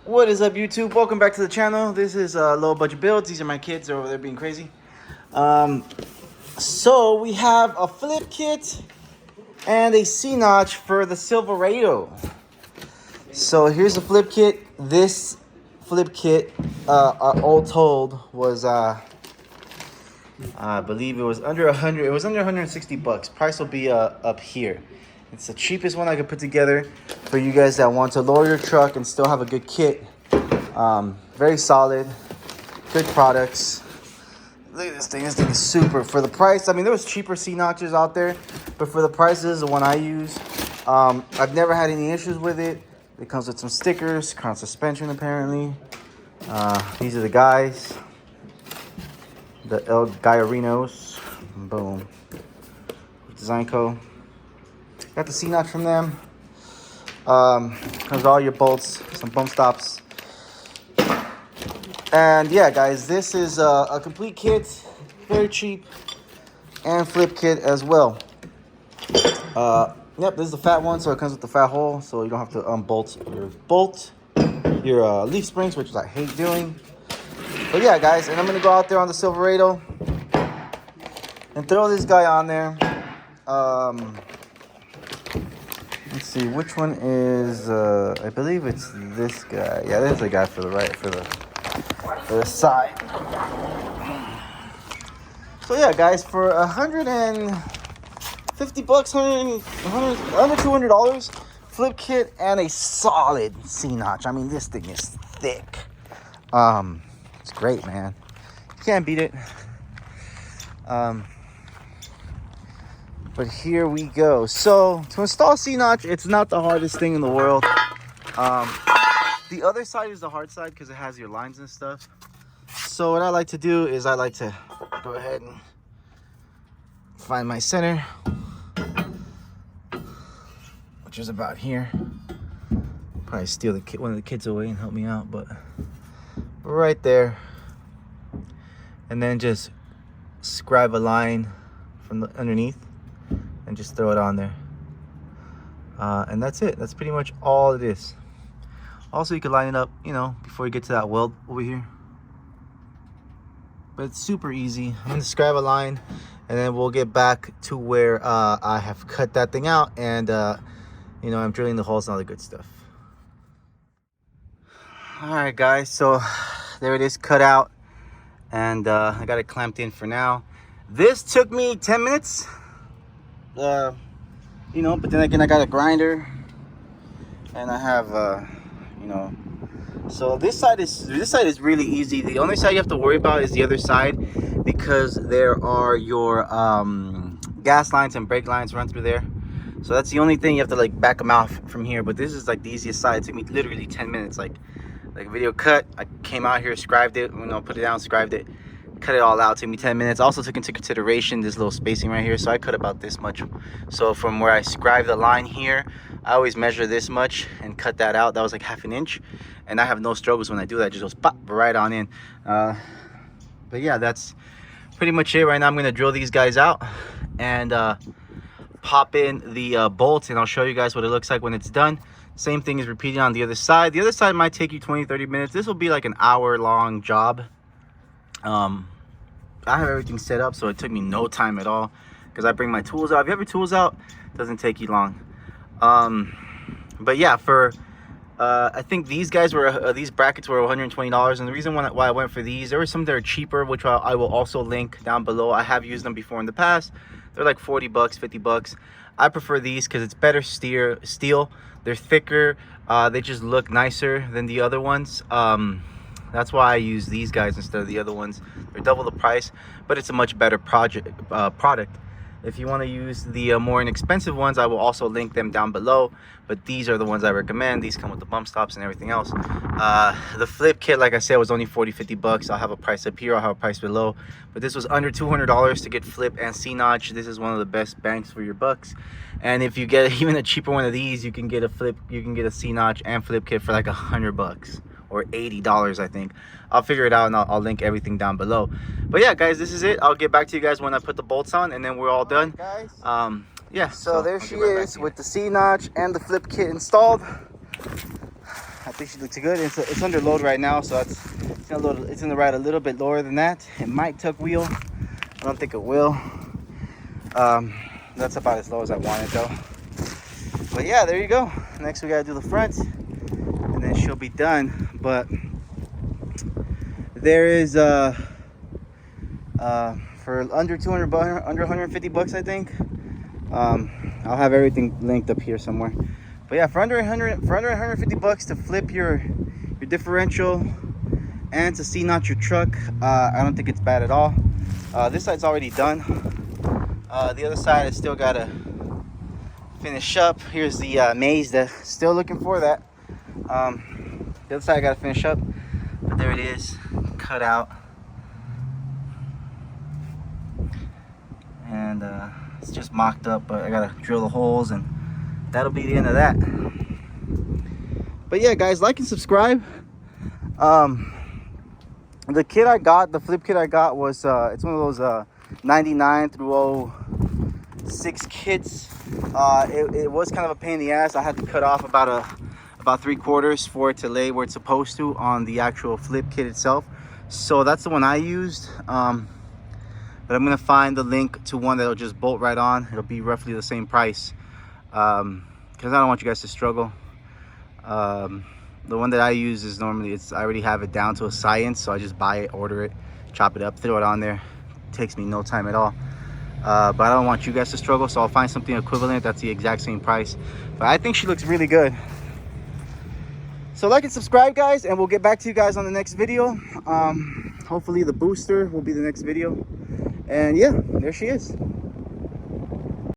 What is up, YouTube? Welcome back to the channel. This is low budget builds. These are my kids. They're over there being crazy. So we have a flip kit and a C-notch for the Silverado. So here's the flip kit. This flip kit, all told, was I believe it was under 100. It was under 160 bucks. Price will be up here. It's the cheapest one I could put together for you guys that want to lower your truck and still have a good kit. Very solid, good products. Look at this thing. This thing is super. For the price, I mean, there was cheaper C-notches out there, but for the price, this is the one I use. I've never had any issues with it. It comes with some stickers, crown suspension apparently. These are the guys. The El Gallerinos. Boom. Design Co. Got the C-notch from them. Comes with all your bolts, some bump stops. And yeah, guys, this is a complete kit. Very cheap. And flip kit as well. Yep, this is the fat one, so it comes with the fat hole, so you don't have to unbolt your leaf springs, which I hate doing. But yeah, guys, and I'm gonna go out there on the Silverado and throw this guy on there. Let's see, which one is, I believe it's this guy. Yeah, there's the guy for the right, for the side. So yeah, guys, for 150 bucks, under $200, flip kit and a solid C-notch. I mean, this thing is thick. It's great, man. You can't beat it. But here we go. So to install C-notch, it's not the hardest thing in the world. The other side is the hard side because it has your lines and stuff. So what I like to do is I like to go ahead and find my center, which is about here. Probably steal one of the kids away and help me out, but right there. And then just scribe a line from the underneath and just throw it on there. And that's it. That's pretty much all it is. Also, you can line it up, you know, before you get to that weld over here. But it's super easy. I'm gonna scribe a line and then we'll get back to where I have cut that thing out and you know, I'm drilling the holes and all the good stuff. All right, guys, so there it is, cut out, and I got it clamped in for now. This took me 10 minutes, you know, but then again, I got a grinder and I have you know, so this side is really easy. The only side you have to worry about is the other side, because there are your gas lines and brake lines run through there. So that's the only thing, you have to like back them out from here. But this is like the easiest side. It took me literally 10 minutes, like video cut. I came out here, scribed it, you know, put it down, scribed it, cut it all out. It took me 10 minutes. Also took into consideration this little spacing right here, so I cut about this much. So from where I scribed the line here, I always measure this much and cut that out. That was like ½ inch, and I have no struggles when I do that. It just goes pop right on in. But yeah, that's pretty much it. Right now I'm gonna drill these guys out and pop in the bolts, and I'll show you guys what it looks like when it's done. Same thing is repeating on the other side. The other side might take you 20-30 minutes. This will be like an hour-long job. I have everything set up, so it took me no time at all because I bring my tools out. If you have your tools out, it doesn't take you long. But yeah, for I think these guys were these brackets were $120, and the reason why I went for these, there were some that are cheaper, which I will also link down below. I have used them before in the past. They're like 40 bucks, 50 bucks. I prefer these because it's better steel. They're thicker. They just look nicer than the other ones. That's why I use these guys instead of the other ones. They're double the price, but it's a much better product. If you want to use the more inexpensive ones, I will also link them down below. But these are the ones I recommend. These come with the bump stops and everything else. The flip kit, like I said, was only 40-50 bucks. I'll have a price up here, I'll have a price below. But this was under $200 to get flip and C-notch. This is one of the best bangs for your bucks. And if you get even a cheaper one of these, you can get a C-notch and flip kit for like $100 or $80, I think. I'll figure it out, and I'll link everything down below. But yeah, guys, this is it. I'll get back to you guys when I put the bolts on, and then we're all done. Guys. Yeah, so there she is with the C-notch and the flip kit installed. I think she looks good. It's under load right now, so it's gonna ride a little bit lower than that. It might tuck wheel. I don't think it will. That's about as low as I want it though. But yeah, there you go. Next we gotta do the front, and then she'll be done. But there is for under 200, under 150 bucks, I think. I'll have everything linked up here somewhere. But yeah, for under 150 bucks to flip your differential and to C-notch your truck, I don't think it's bad at all. This side's already done. The other side is still gotta finish up. Here's the maze that still looking for that. The other side I gotta finish up, but there it is, cut out. And it's just mocked up, but I gotta drill the holes, and that'll be the end of that. But yeah, guys, like and subscribe. The kit I got, the flip kit I got, was it's one of those 99 through 06 kits. It was kind of a pain in the ass. I had to cut off about 3/4 for it to lay where it's supposed to on the actual flip kit itself. So that's the one I used. But I'm gonna find the link to one that'll just bolt right on. It'll be roughly the same price, because I don't want you guys to struggle. The one that I use is normally, I already have it down to a science, so I just buy it, order it, chop it up, throw it on there. It takes me no time at all. But I don't want you guys to struggle, so I'll find something equivalent that's the exact same price. But I think she looks really good. So like and subscribe, guys, and we'll get back to you guys on the next video. Hopefully the booster will be the next video. And yeah, there she is.